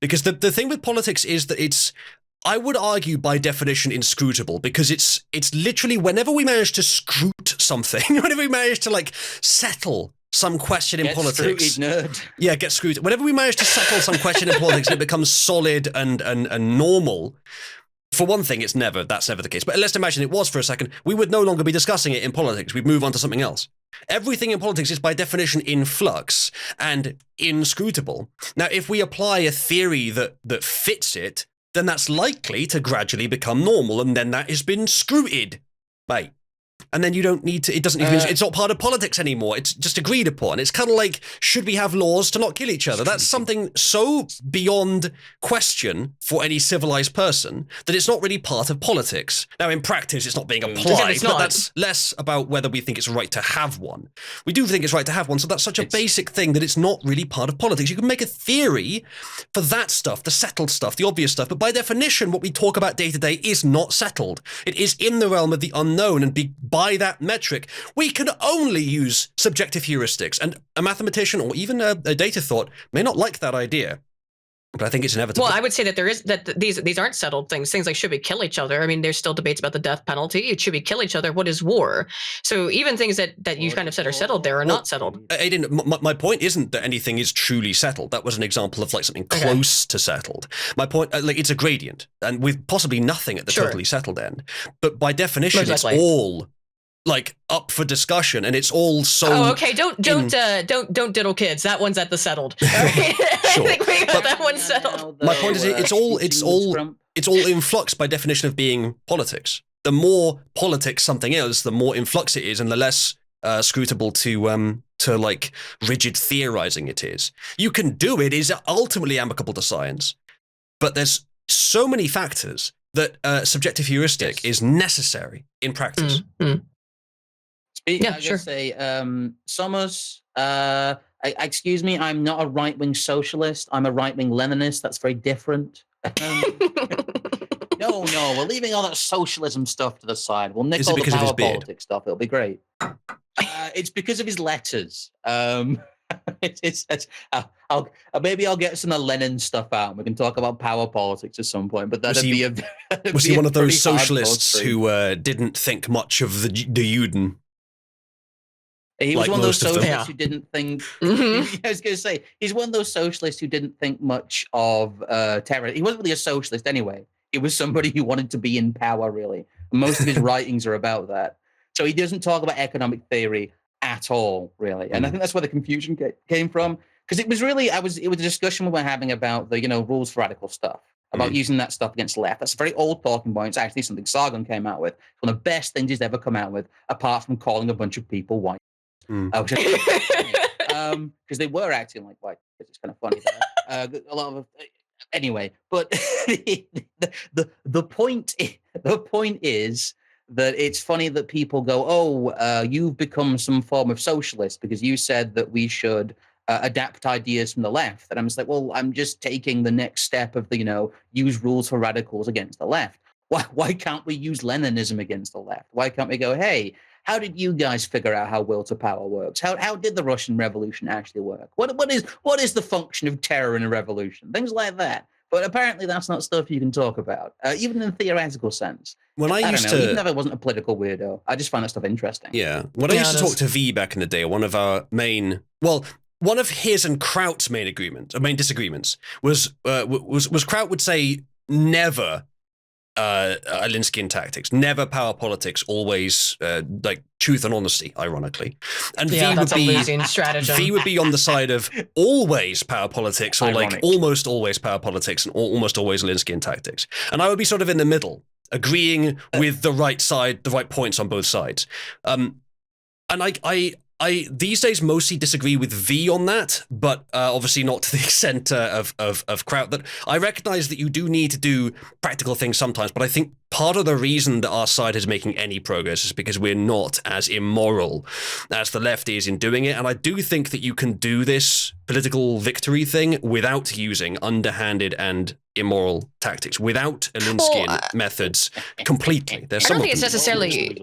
Because the thing with politics is that it's, I would argue by definition, inscrutable, because it's literally whenever we manage to scrut something, whenever we manage to like settle some question in politics. Screwed, nerd. Yeah, get screwed. Whenever we manage to settle some question in politics and it becomes solid and normal, for one thing, that's never the case. But let's imagine it was for a second, we would no longer be discussing it in politics. We'd move on to something else. Everything in politics is by definition in flux and inscrutable. Now, if we apply a theory that fits it, then that's likely to gradually become normal, and then that has been scruted, mate. And then you don't need to, it doesn't even, it's not part of politics anymore. It's just agreed upon. It's kind of like, should we have laws to not kill each other? That's something so beyond question for any civilized person that it's not really part of politics. Now, in practice, it's not being applied, but that's less about whether we think it's right to have one. We do think it's right to have one, so that's such a basic thing that it's not really part of politics. You can make a theory for that stuff, the settled stuff, the obvious stuff, but by definition, what we talk about day to day is not settled. It is in the realm of the unknown, and by that metric, we can only use subjective heuristics. And a mathematician or even a data thought may not like that idea, but I think it's inevitable. Well, I would say that these aren't settled things. Things like, should we kill each other? I mean, there's still debates about the death penalty. Should we kill each other? What is war? So even things that you kind of said are settled there are not settled. Aydin, my point isn't that anything is truly settled. That was an example of like something close to settled. My point, like, it's a gradient, and with possibly nothing at the totally settled end. But by definition, it's all like up for discussion, and it's all so. Oh, okay. Don't diddle kids. That one's at the settled. All right? Sure. I think we got that one settled. My point is, it's all in flux by definition of being politics. The more politics something is, the more in flux it is, and the less scrutable to like rigid theorizing it is. You can do it; is ultimately amicable to science, but there's so many factors that subjective heuristic is necessary in practice. Mm-hmm. Yeah, I just say, Summers, excuse me, I'm not a right-wing socialist. I'm a right-wing Leninist. That's very different. No, we're leaving all that socialism stuff to the side. We'll nick all the power politics stuff. It'll be great. It's because of his letters. Maybe I'll get some of Lenin stuff out and we can talk about power politics at some point. But was he one of those socialists who didn't think much of the Juden? He was one of those socialists who didn't think. I was going to say he's one of those socialists who didn't think much of terror. He wasn't really a socialist anyway. He was somebody who wanted to be in power. Really, most of his writings are about that. So he doesn't talk about economic theory at all, really. And I think that's where the confusion came from, because it was really it was a discussion we were having about the rules for radical stuff, about using that stuff against the left. That's a very old talking point. It's actually something Sargon came out with. It's one of the best things he's ever come out with, apart from calling a bunch of people white. Because they were acting like white. It's kind of funny. A lot of anyway, but the point is that it's funny that people go, "Oh, you've become some form of socialist because you said that we should adapt ideas from the left." And I'm just like, well, I'm just taking the next step of the use rules for radicals against the left. Why can't we use Leninism against the left? Why can't we go, hey, how did you guys figure out how will to power works? How did the Russian Revolution actually work? What is the function of terror in a revolution? Things like that. But apparently that's not stuff you can talk about, even in a theoretical sense. When I used to, even if I wasn't a political weirdo, I just find that stuff interesting. Yeah. When I used to talk to V back in the day, one of his and Kraut's main disagreements was Kraut would say never Alinskyan tactics, never power politics, always like truth and honesty, ironically. And V would be losing stratagem. V would be on the side of always power politics, or like almost always power politics, and almost always Alinskyan tactics. And I would be sort of in the middle, agreeing with the right side, the right points on both sides. And I these days mostly disagree with V on that, but obviously not to the extent of Kraut. That I recognize that you do need to do practical things sometimes, but I think part of the reason that our side is making any progress is because we're not as immoral as the left is in doing it. And I do think that you can do this political victory thing without using underhanded and immoral tactics, without Alinskyan methods completely. I don't think it's necessarily...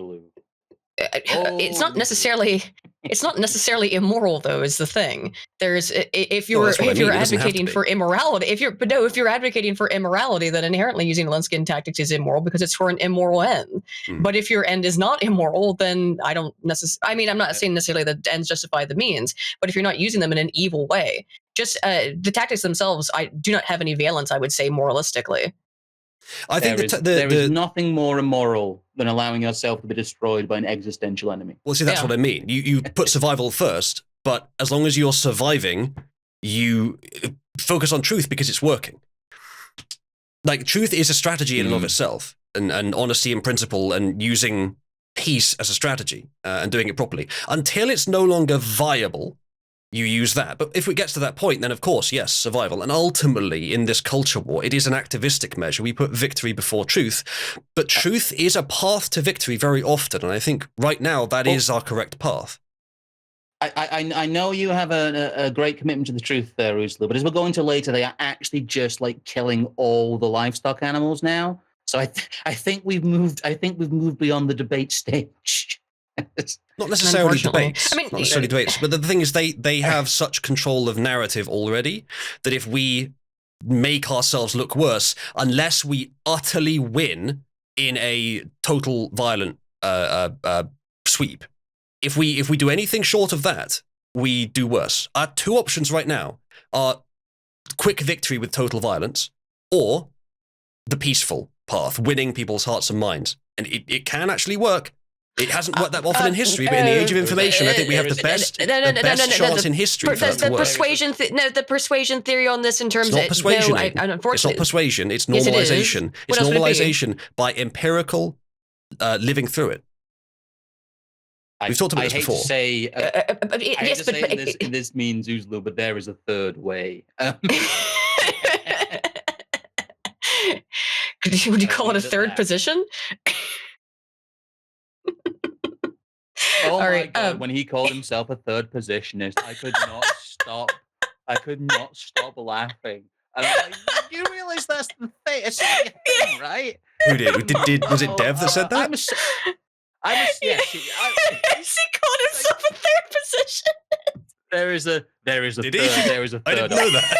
It's not necessarily. It's not necessarily immoral, though. Is the thing. There's if you're advocating for immorality, if you're advocating for immorality, then inherently using lens skin tactics is immoral because it's for an immoral end. But if your end is not immoral, then I don't necessarily. I mean, I'm not saying necessarily that ends justify the means, but if you're not using them in an evil way, just the tactics themselves, I do not have any valence. I would say moralistically. I think there is nothing more immoral than allowing yourself to be destroyed by an existential enemy. Well, see, that's what I mean. You put survival first, but as long as you're surviving, you focus on truth because it's working. Like, truth is a strategy in and of itself, and honesty and principle, and using peace as a strategy and doing it properly. Until it's no longer viable, you use that. But if it gets to that point, then of course, yes, survival. And ultimately, in this culture war, it is an activistic measure. We put victory before truth. But truth is a path to victory very often. And I think right now, that is our correct path. I know you have a great commitment to the truth there, Uzalu, but as we're going to later, they are actually just like killing all the livestock animals now. So I think we've moved beyond the debate stage. Not necessarily debates. I mean, not necessarily debates. But the thing is, they have such control of narrative already that if we make ourselves look worse, unless we utterly win in a total violent sweep, if we do anything short of that, we do worse. Our two options right now are quick victory with total violence, or the peaceful path, winning people's hearts and minds. And it can actually work. It hasn't worked that often in history, but in the age of information, I think we have the best chance in history for that to work. The persuasion theory on this in terms of... It's not persuasion. It's not persuasion. It's normalization. It's normalization by empirical living through it. We've talked about this before. I hate to say this means Uzalu, but there is a third way. Would you call it a third position? Oh my God! When he called himself a third positionist, I could not stop laughing. And I'm like, do you realize that's the thing? It's like a thing, right? Who did? Was it Dev that said that? Yes. He called himself a third position. There is a third. I didn't know that.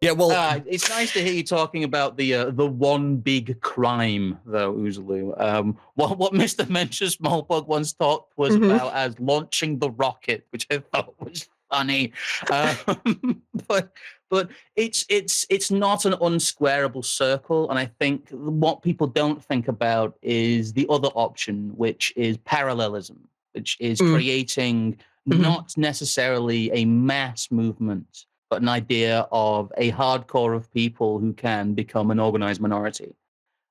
Yeah, well, it's nice to hear you talking about the one big crime, though, Uzalu. What Mr. Mention Smallbug once talked was about as launching the rocket, which I thought was funny. But it's not an unsquareable circle, and I think what people don't think about is the other option, which is parallelism, which is creating not necessarily a mass movement, but an idea of a hardcore of people who can become an organized minority.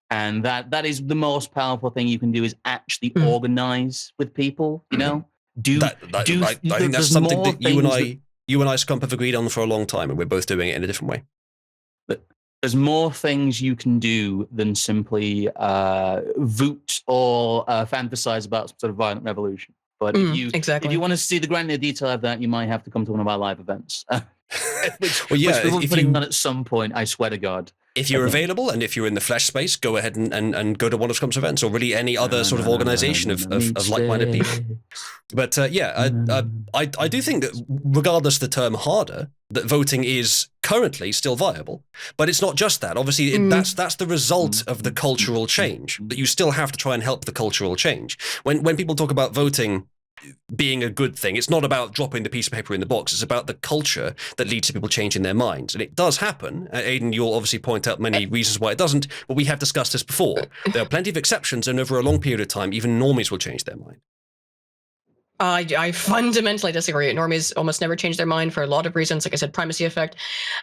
And that is the most powerful thing you can do, is actually organize with people, you know? I think that's something that you and I, Scrump, have agreed on for a long time, and we're both doing it in a different way. But there's more things you can do than simply voot or fantasize about some sort of violent revolution. But if you want to see the granular detail of that, you might have to come to one of our live events. which we will be putting on at some point, I swear to God. If you're available and if you're in the flesh space, go ahead and go to one of Scrump's events, or really any other sort of organization of like-minded people. But I do think that regardless of the term harder, that voting is currently still viable. But it's not just that. Obviously, that's the result of the cultural change, that you still have to try and help the cultural change. When people talk about voting being a good thing, it's not about dropping the piece of paper in the box. It's about the culture that leads to people changing their minds. And it does happen. Aydin, you'll obviously point out many reasons why it doesn't, but we have discussed this before. There are plenty of exceptions, and over a long period of time, even normies will change their mind. I fundamentally disagree. Normies almost never change their mind for a lot of reasons. Like I said, primacy effect,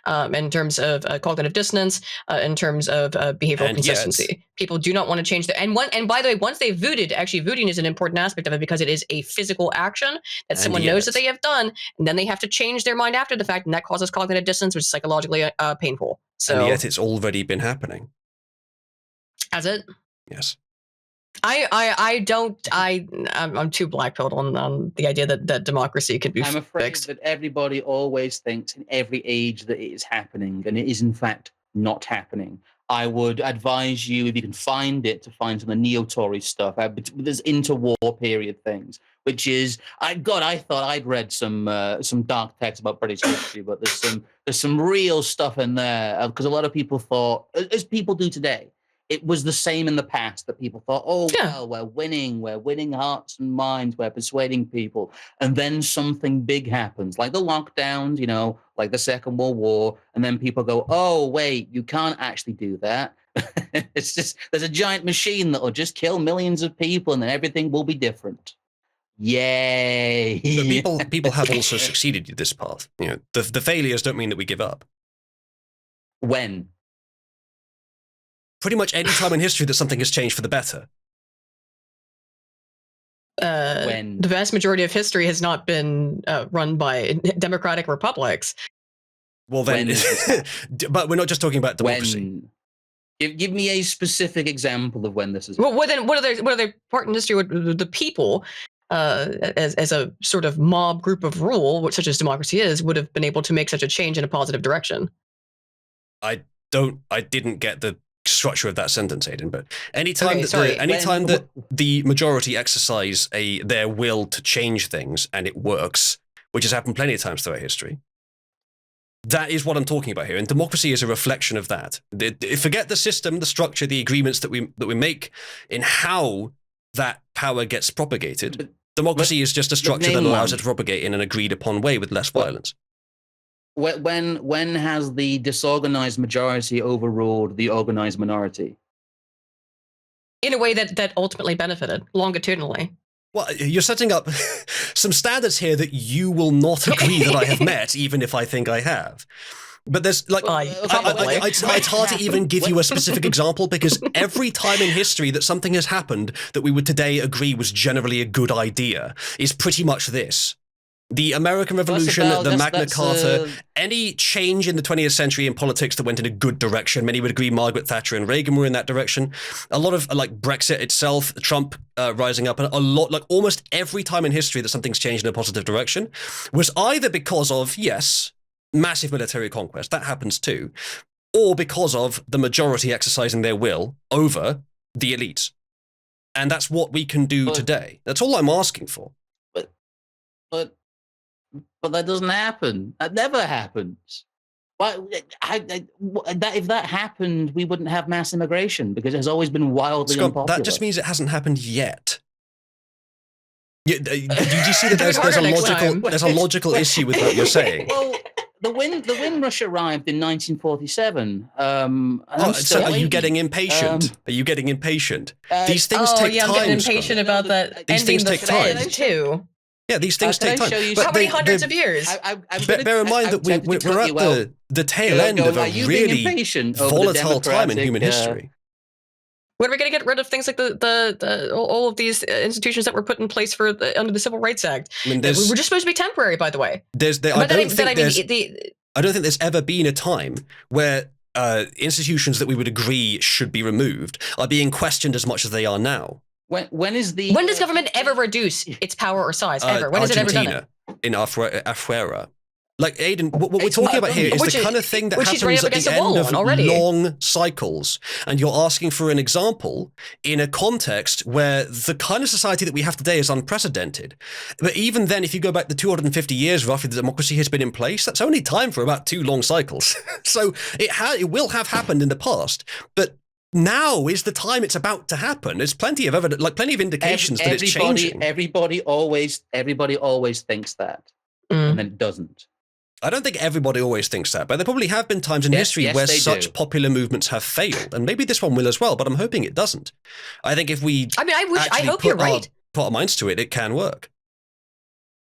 in terms of cognitive dissonance, in terms of behavioral consistency. People do not want to change their... And by the way, once they've voted, actually voting is an important aspect of it, because it is a physical action that someone knows that they have done, and then they have to change their mind after the fact, and that causes cognitive dissonance, which is psychologically painful. So, and yet it's already been happening. Has it? Yes. I'm too black-pilled on the idea that democracy could be fixed. I'm afraid that everybody always thinks in every age that it is happening, and it is in fact not happening. I would advise you, if you can find it, to find some of the neo-Tory stuff. There's interwar period things, which is, I thought I'd read some dark text about British history, but there's some real stuff in there, because a lot of people thought, as people do today, it was the same in the past, that people thought, well, we're winning hearts and minds, we're persuading people. And then something big happens, like the lockdowns, like the Second World War. And then people go, oh, wait, you can't actually do that. It's just, there's a giant machine that will just kill millions of people and then everything will be different. Yay. So people have also succeeded this path. The failures don't mean that we give up. When? Pretty much any time in history that something has changed for the better. The vast majority of history has not been run by democratic republics. Well, then, but we're not just talking about democracy. Give me a specific example of when this is. Well, then what other part in history would the people, as a sort of mob group of rule, such as democracy is, would have been able to make such a change in a positive direction? I didn't get the structure of that sentence, Aydin, but anytime that the majority exercise their will to change things and it works, which has happened plenty of times throughout history, that is what I'm talking about here. And democracy is a reflection of that. Forget the system, the structure, the agreements that we make in how that power gets propagated. Democracy is just a structure that allows it to propagate in an agreed upon way with less violence. When has the disorganized majority overruled the organized minority? In a way that ultimately benefited longitudinally. Well, you're setting up some standards here that you will not agree that I have met, even if I think I have. But there's it's hard to even give you a specific example, because every time in history that something has happened that we would today agree was generally a good idea is pretty much this. The American Revolution, the Magna Carta, any change in the 20th century in politics that went in a good direction. Many would agree Margaret Thatcher and Reagan were in that direction. A lot of, like Brexit itself, Trump rising up, and a lot, like almost every time in history that something's changed in a positive direction was either because of, yes, massive military conquest, that happens too, or because of the majority exercising their will over the elites. And that's what we can do today. That's all I'm asking for. But that doesn't happen. That never happens. If that happened, we wouldn't have mass immigration, because it has always been wildly unpopular. That just means it hasn't happened yet. Did you see that there's a logical issue with what you're saying? Well, the Windrush arrived in 1947. So are you getting impatient? Are you getting impatient? These things take time. I'm getting impatient about that. These things take time too. Yeah, these things take time. How many hundreds of years? Bear in mind that we're at the tail end of a really volatile time in human history. When are we going to get rid of things like all of these institutions that were put in place under the Civil Rights Act? I mean, we're just supposed to be temporary, by the way. I don't think there's ever been a time where institutions that we would agree should be removed are being questioned as much as they are now. When does government ever reduce its power or size? Ever? When has it ever done it? In Afuera. Like, Aydin, what we're talking about here is the kind of thing that happens at the end of long cycles. And you're asking for an example in a context where the kind of society that we have today is unprecedented. But even then, if you go back to 250 years, roughly, the democracy has been in place, that's only time for about 2 long cycles. So it will have happened in the past. But now is the time it's about to happen. There's plenty of evidence, like plenty of indications that it's changing. Everybody always thinks that, and then it doesn't. I don't think everybody always thinks that, but there probably have been times in history where such popular movements have failed, and maybe this one will as well, but I'm hoping it doesn't. I think if we I hope you're right. Put our minds to it, it can work.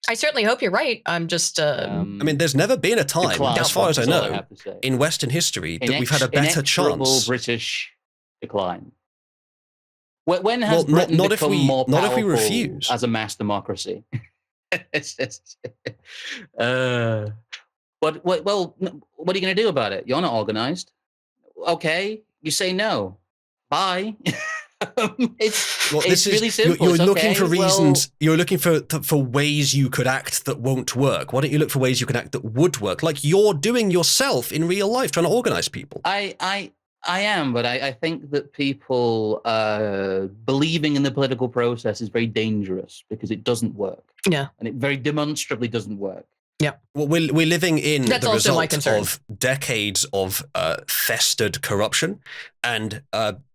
I certainly hope you're right. I'm just... I mean, there's never been a time, as far as I know, in Western history that we've had a better chance. British decline. When has Britain become more powerful refuse as a mass democracy? What are you going to do about it? You're not organized. Okay, you say no. Bye. It's really simple. You're looking for reasons. You're looking for ways you could act that won't work. Why don't you look for ways you can act that would work, like you're doing yourself in real life, trying to organize people? I am, but I think that people believing in the political process is very dangerous because it doesn't work. Yeah. And it very demonstrably doesn't work. Yeah. Well, we're living in That's the also my result concern. of decades of festered corruption and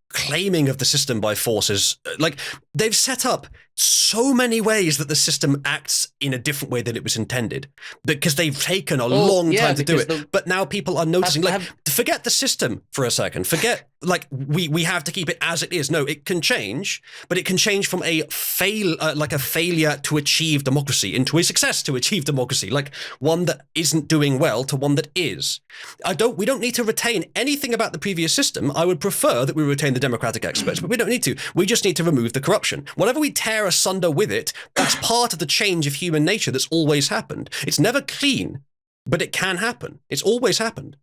claiming of the system by forces. Like, they've set up so many ways that the system acts in a different way than it was intended because they've taken a long time to do it. But now people are noticing, forget the system for a second. Forget, we have to keep it as it is. No, it can change, but it can change from a failure to achieve democracy into a success to achieve democracy, like one that isn't doing well to one that is. We don't need to retain anything about the previous system. I would prefer that we retain the democratic experts, but we don't need to. We just need to remove the corruption. Whatever we tear asunder with it, that's part of the change of human nature that's always happened. It's never clean, but it can happen. It's always happened.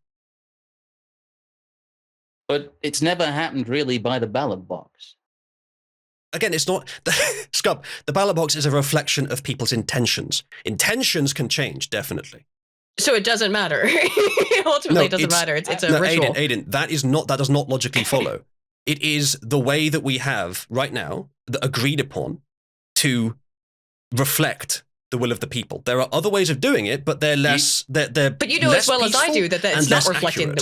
But it's never happened really by the ballot box. Again, it's not... Scrump, the ballot box is a reflection of people's intentions. Intentions can change, definitely. So it doesn't matter. Ultimately, it doesn't matter. It's a ritual. Aydin, that does not logically follow. It is the way that we have right now, agreed upon, to reflect the will of the people. There are other ways of doing it, but they're less. They're but you know as well as I do that it's not reflecting.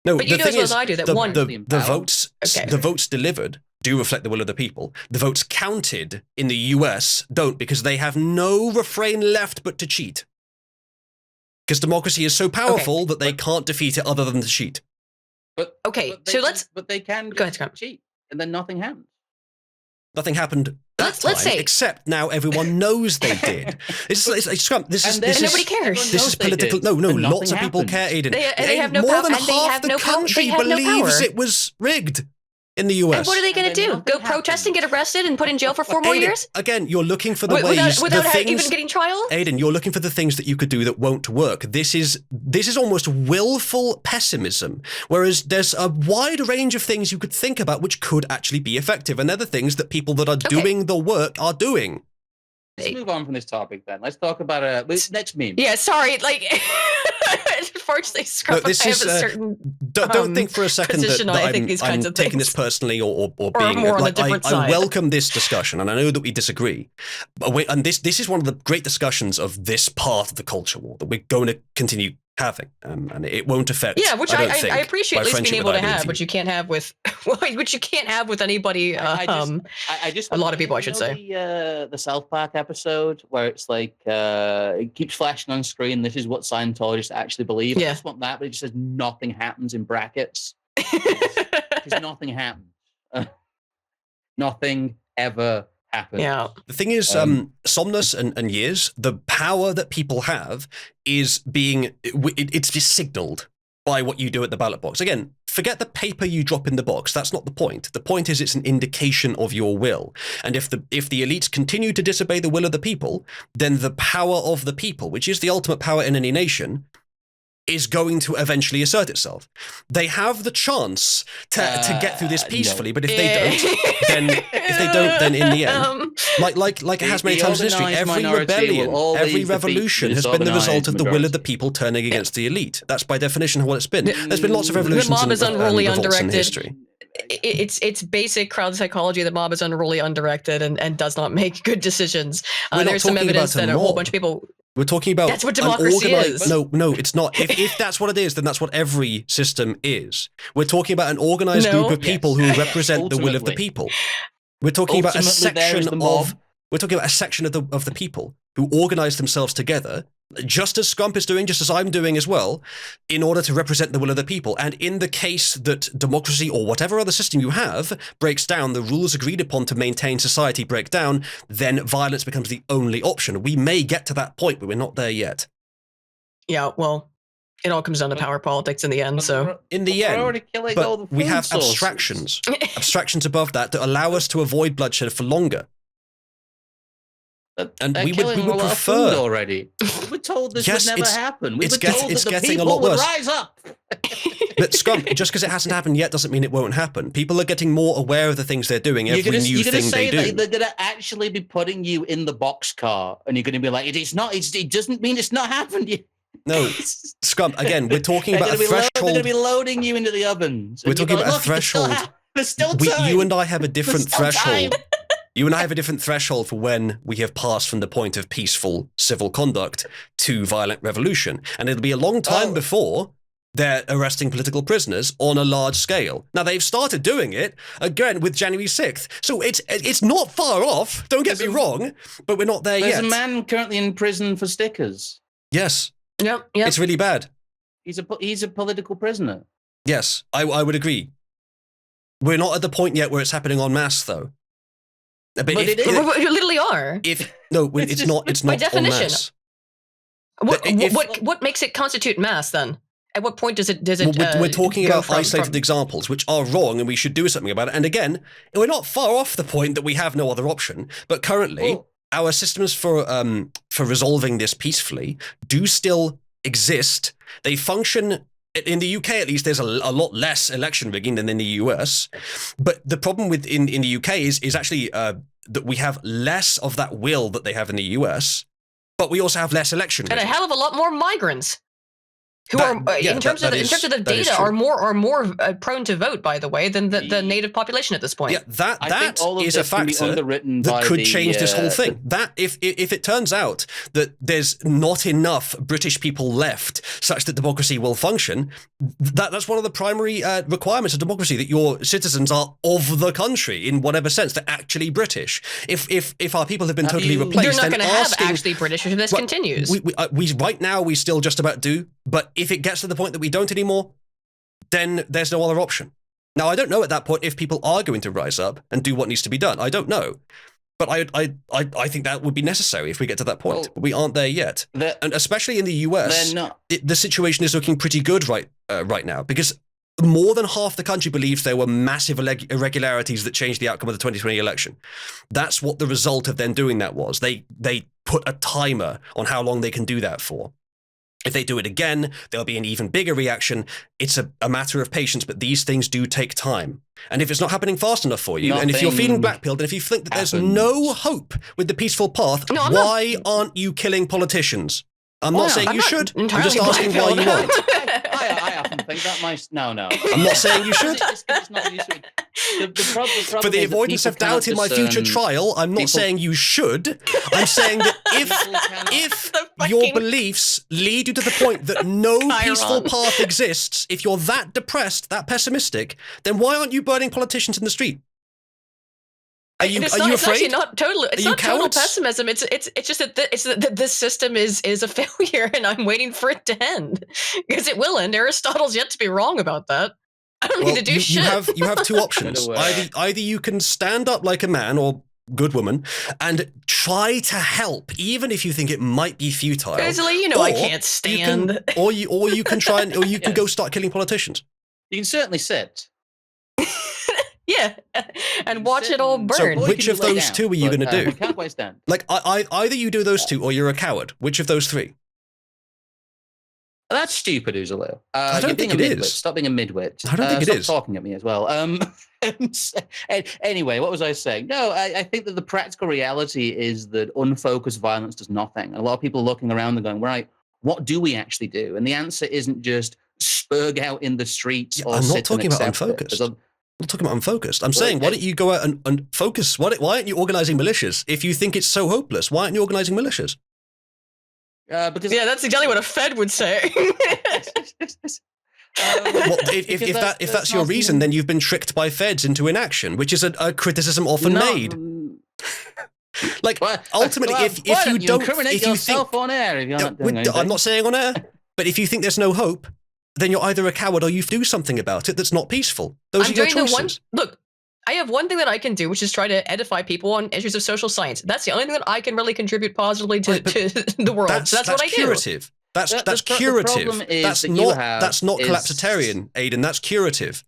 No, but you know as well as I do that the votes delivered do reflect the will of the people. The votes counted in the US don't, because they have no refrain left but to cheat. Because democracy is so powerful that they can't defeat it other than to cheat. But they can cheat, and then nothing happens. Nothing happened let's say, except now everyone knows they did. Nobody cares. This is political. No, lots of people care, Aydin. They have no more power. than half the country believes it was rigged in the US. And what are they going to do? Go protest and get arrested and put in jail for 4 more years? Again, you're looking for the ways, without even getting trial? Aydin, you're looking for the things that you could do that won't work. This is almost willful pessimism, whereas there's a wide range of things you could think about which could actually be effective, and they're the things that people that are doing the work are doing. Let's move on from this topic then. Let's talk about next meme. Yeah, sorry, unfortunately, Scrump, I have a certain don't think for a second that I'm taking this personally or being more on a different side. I welcome this discussion, and I know that we disagree. And this is one of the great discussions of this part of the culture war that we're going to continue having, and it won't affect. Yeah, which I appreciate at least being able to have, which you can't have with anybody. I just a lot of people, I should say. The South Park episode where it's like it keeps flashing on screen. This is what Scientologists actually believe. Yeah. I just want that, but it just says nothing happens in brackets. Because nothing happens. Nothing ever happens. Yeah. The thing is, Somnus and Years, the power that people have is it's just signaled by what you do at the ballot box. Again, forget the paper you drop in the box. That's not the point. The point is it's an indication of your will. And if the elites continue to disobey the will of the people, then the power of the people, which is the ultimate power in any nation, is going to eventually assert itself. They have the chance to get through this peacefully, but if they don't, then in the end, like it has many times in history, every rebellion, every revolution has been the result of the will of the people turning against the elite. That's by definition what it's been. There's been lots of revolutions. The mob is unruly, undirected. In history. It's basic crowd psychology. The mob is unruly, undirected, and does not make good decisions. There's some evidence that a whole bunch of people. We're talking about that's what democracy is. No, it's not. If that's what it is, then that's what every system is. We're talking about an organized group of people who represent the will of the people. We're talking about a section of. We're talking about a section of the people who organize themselves together, just as Scrump is doing, just as I'm doing as well, in order to represent the will of the people. And in the case that democracy or whatever other system you have breaks down, the rules agreed upon to maintain society break down, then violence becomes the only option. We may get to that point, but we're not there yet. Yeah, well, it all comes down to power politics in the end. So in the end, but we have abstractions above that allow us to avoid bloodshed for longer. And we would prefer already. We were told this would never happen. We were told that the people would rise up. But Scrump, just because it hasn't happened yet doesn't mean it won't happen. People are getting more aware of the things they're doing every new thing they do. They're going to actually be putting you in the boxcar, and you're going to be like, it doesn't mean it's not happened yet. No, Scrump, again, we're talking about a threshold. They're going to be loading you into the ovens. We're talking about a threshold. There's still time. You and I have a different threshold. You and I have a different threshold for when we have passed from the point of peaceful civil conduct to violent revolution. And it'll be a long time before they're arresting political prisoners on a large scale. Now, they've started doing it, again, with January 6th. So it's not far off, don't get me wrong, but we're not there yet. There's a man currently in prison for stickers. Yes. Yep. It's really bad. He's a political prisoner. Yes, I would agree. We're not at the point yet where it's happening en masse, though. But you literally are. It's not by definition. En masse. What makes it constitute mass then? At what point does it? We're talking about isolated examples, which are wrong, and we should do something about it. And again, we're not far off the point that we have no other option. But currently, our systems for resolving this peacefully do still exist. They function. In the UK, at least, there's a lot less election rigging than in the US. But the problem in the UK is actually that we have less of that will that they have in the US, but we also have less election rigging. And a hell of a lot more migrants. Who in terms of the data are more prone to vote, by the way, than the native population at this point. Yeah, that is a factor that could change this whole thing. That if it turns out that there's not enough British people left such that democracy will function, that's one of the primary requirements of democracy, that your citizens are of the country in whatever sense. They're actually British. If our people have been totally replaced, you're not going to have actually British if this continues. We right now we still just about do, but if it gets to the point that we don't anymore, then there's no other option. Now, I don't know at that point if people are going to rise up and do what needs to be done. I don't know. But I think that would be necessary if we get to that point. But we aren't there yet. And especially in the US, the situation is looking pretty good right now, because more than half the country believes there were massive irregularities that changed the outcome of the 2020 election. That's what the result of them doing that was. They put a timer on how long they can do that for. If they do it again, there'll be an even bigger reaction. It's a matter of patience, but these things do take time. And if it's not happening fast enough for you, and if you're feeling blackpilled, and if you think that there's no hope with the peaceful path, why aren't you killing politicians? I'm not saying you should. I'm just asking why you aren't. I often think that No. I'm not saying you should. It's not the For the avoidance of doubt in my future trial, I'm not saying you should. I'm saying that if your beliefs lead you to the point that no peaceful path exists, if you're that depressed, that pessimistic, then why aren't you burning politicians in the street? Are you afraid? It's actually not total. It's not total pessimism. It's just that this system is a failure, and I'm waiting for it to end, because it will end. Aristotle's yet to be wrong about that. I don't need to do shit. You have two options. Either you can stand up like a man or good woman and try to help, even if you think it might be futile. Basically, I can't stand. Or you can try and or you can go start killing politicians. You can certainly sit. Yeah, and watch it all burn. So which of those two are you going to do? Can't quite stand. Like, either you do those two or you're a coward. Which of those three? That's stupid, Uzalu. I don't think it is. Stop being a midwit. I don't think it is. Stop talking at me as well. Anyway, what was I saying? No, I think that the practical reality is that unfocused violence does nothing. And a lot of people are looking around and going, right, what do we actually do? And the answer isn't just spurg out in the streets or I'm not talking about unfocused. I'm not talking about unfocused. I'm saying, why don't you go out and focus? Why aren't you organising militias? If you think it's so hopeless, why aren't you organising militias? Because that's exactly what a Fed would say. If that's your reason, then you've been tricked by Feds into inaction, which is a criticism often made. Like, ultimately, if you don't incriminate yourself on air, if you're not doing anything. I'm not saying on air, but if you think there's no hope, then you're either a coward or you do something about it that's not peaceful. Those are your choices. Look, I have one thing that I can do, which is try to edify people on issues of social science. That's the only thing that I can really contribute positively to the world. So that's what I do. Curative. That's curative. That's not collapsitarian, Aydin. That's curative.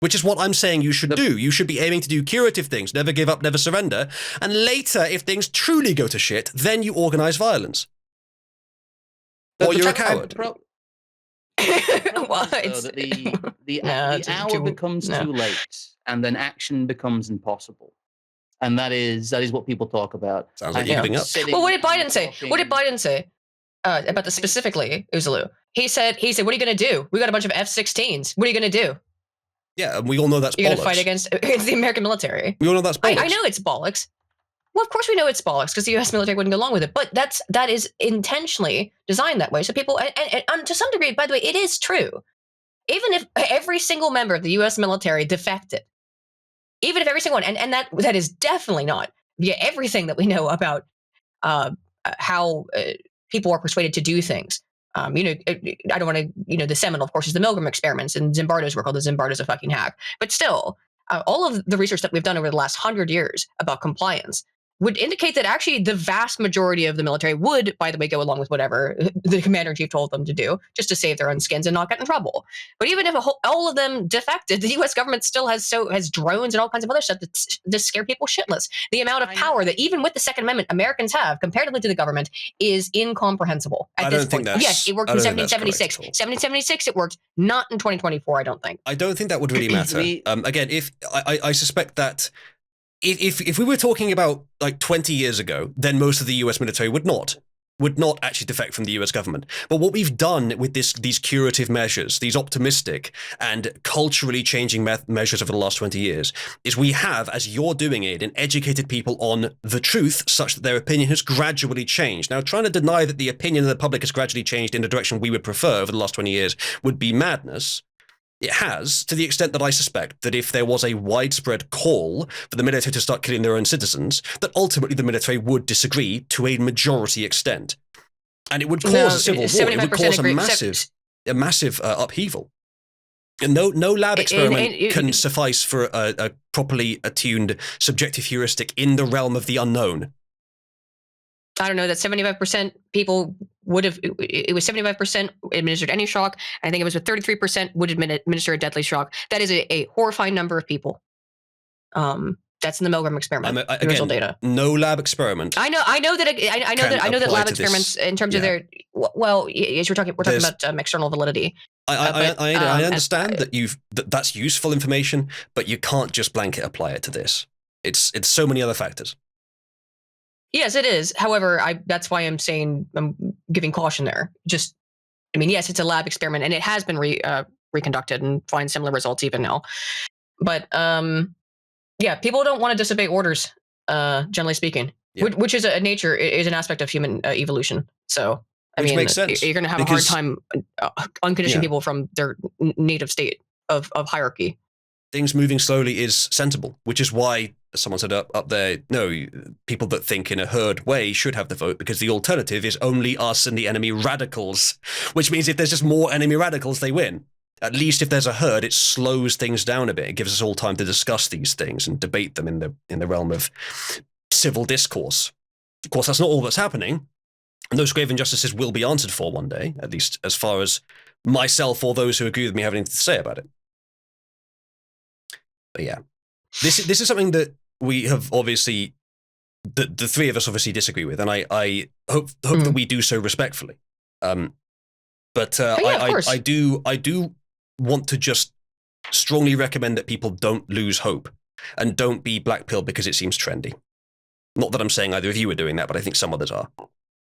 Which is what I'm saying you should do. You should be aiming to do curative things. Never give up, never surrender. And later, if things truly go to shit, then you organize violence. Or you're a coward. The hour becomes too late, and then action becomes impossible, and that is what people talk about. Sounds like you're giving up. Well, what did Biden say? about this specifically, Uzalu. He said, what are you going to do? We got a bunch of F-16s. What are you going to do? Yeah, and we all know that's You're bollocks. You're going to fight against the American military. We all know that's bollocks. I know it's bollocks. Well, of course we know it's bollocks because the U.S. military wouldn't go along with it. But that is intentionally designed that way. So people, and to some degree, by the way, it is true. Even if every single member of the U.S. military defected, even if every single one, and that is definitely not via everything that we know about how people are persuaded to do things. I don't want to, the seminal, of course, is the Milgram experiments and Zimbardo's work, although Zimbardo's a fucking hack. But still, all of the research that we've done over the last 100 years about compliance would indicate that actually the vast majority of the military would, by the way, go along with whatever the commander-in-chief told them to do, just to save their own skins and not get in trouble. But even if all of them defected, the U.S. government still has drones and all kinds of other stuff that scare people shitless. The amount of power that even with the Second Amendment Americans have, comparatively to the government, is incomprehensible at this point. Yes, it worked in 1776. 1776 it worked, not in 2024, I don't think. I don't think that would really matter. Again, if I suspect that if we were talking about like 20 years ago, then most of the US military would not actually defect from the US government. But what we've done with these curative measures, these optimistic and culturally changing measures over the last 20 years, is we have, as you're doing it, educated people on the truth such that their opinion has gradually changed. Now, trying to deny that the opinion of the public has gradually changed in the direction we would prefer over the last 20 years would be madness. It has, to the extent that I suspect that if there was a widespread call for the military to start killing their own citizens, that ultimately the military would disagree to a majority extent. And it would cause a civil war. It would cause a massive upheaval. And no lab experiment can suffice for a properly attuned subjective heuristic in the realm of the unknown. I don't know, that 75% people would have, it was 75% administered any shock. I think it was 33% would administer a deadly shock. That is a horrifying number of people. That's in the Milgram experiment. Again, data. No lab experiment. I know that lab experiments in terms of their, well, as we're talking about external validity. I understand that that's useful information, but you can't just blanket apply it to this. It's so many other factors. Yes, it is. However, that's why I'm saying I'm giving caution there. Yes, it's a lab experiment, and it has been reconducted and find similar results even now. But people don't want to disobey orders, generally speaking, which is is an aspect of human evolution. So which makes sense. You're going to have a hard time unconditioning people from their native state of hierarchy. Things moving slowly is sensible, which is why someone said up there, no, people that think in a herd way should have the vote, because the alternative is only us and the enemy radicals, which means if there's just more enemy radicals, they win. At least if there's a herd, it slows things down a bit. It gives us all time to discuss these things and debate them in the realm of civil discourse. Of course, that's not all that's happening. And those grave injustices will be answered for one day, at least as far as myself or those who agree with me have anything to say about it. But yeah, this is something that we have obviously, the three of us obviously disagree with, and I hope that we do so respectfully. I do want to just strongly recommend that people don't lose hope and don't be blackpilled because it seems trendy. Not that I'm saying either of you are doing that, but I think some others are.